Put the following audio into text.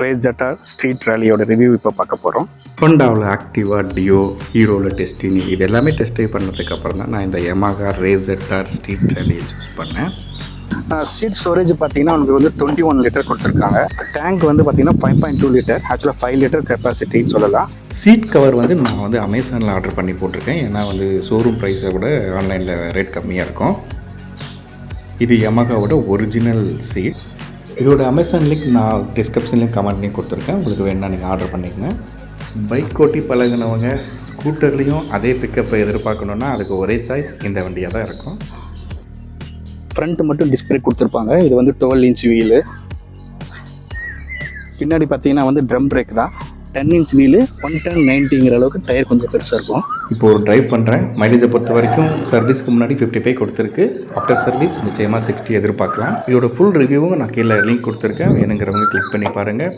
Race ஜெட்டார் street ரேலியோட review இப்போ பார்க்க போகிறோம். ஹோண்டாவில் ஆக்டிவா, டியோ, ஹீரோவில் டெஸ்டினி இது எல்லாமே டெஸ்ட் ட்ரைவ் பண்ணதுக்கப்புறம் தான் நான் இந்த யமஹா ரேஸ் ஜெட்டார் ஸ்ட்ரீட் ரேலியை சூஸ் பண்ணேன். சீட் ஸ்டோரேஜ் பார்த்தீங்கன்னா உங்களுக்கு வந்து 21 லிட்டர் கொடுத்துருக்காங்க. டேங்க் வந்து பார்த்தீங்கன்னா 5.2 லிட்டர், ஆக்சுவலாக 5 லிட்டர் கெப்பாசிட்டின்னு சொல்லலாம். சீட் கவர் வந்து நான் வந்து அமேசானில் ஆர்டர் பண்ணி போட்டிருக்கேன். ஏன்னா வந்து ஷோரூம் ப்ரைஸை விட ஆன்லைனில் ரேட் கம்மியாக இருக்கும். இது யமஹாவோட ஒரிஜினல் சீட். இதோட அமேசான் லிங்க் நான் டிஸ்கிரிப்ஷன்லேயும் கமெண்ட்லேயும் கொடுத்துருக்கேன். உங்களுக்கு வேணால் நீங்கள் ஆர்டர் பண்ணிக்கங்க. பைக் ஓட்டி பழகினவங்க ஸ்கூட்டர்லேயும் அதே பிக்கப்பை எதிர்பார்க்கணுன்னா அதுக்கு ஒரே சாய்ஸ் இந்த வண்டியாக தான் இருக்கும். ஃப்ரண்ட் மட்டும் டிஸ்பிளே கொடுத்துருப்பாங்க. இது வந்து 12 இன்ச் வீலு. பின்னாடி பார்த்தீங்கன்னா வந்து ட்ரம் பிரேக் தான். 10 இன்ச் வீலு, 110/90ங்கிற அளவுக்கு டயர் கொஞ்சம் பெருசாக இருக்கும். இப்போ ஒரு ட்ரைவ் பண்ணுறேன். மைலேஜை பொறுத்த வரைக்கும் சர்வீஸ்க்கு முன்னாடி 55 கொடுத்துருக்கு. ஆஃப்டர் சர்வீஸ் நிச்சயமாக 60 எதிர்பார்க்கலாம். இதோட ஃபுல் ரிவ்யூவும் நான் கீழே லிங்க் கொடுத்துருக்கேன். வேணுங்கிறவங்க கிளிக் பண்ணி பாருங்கள்.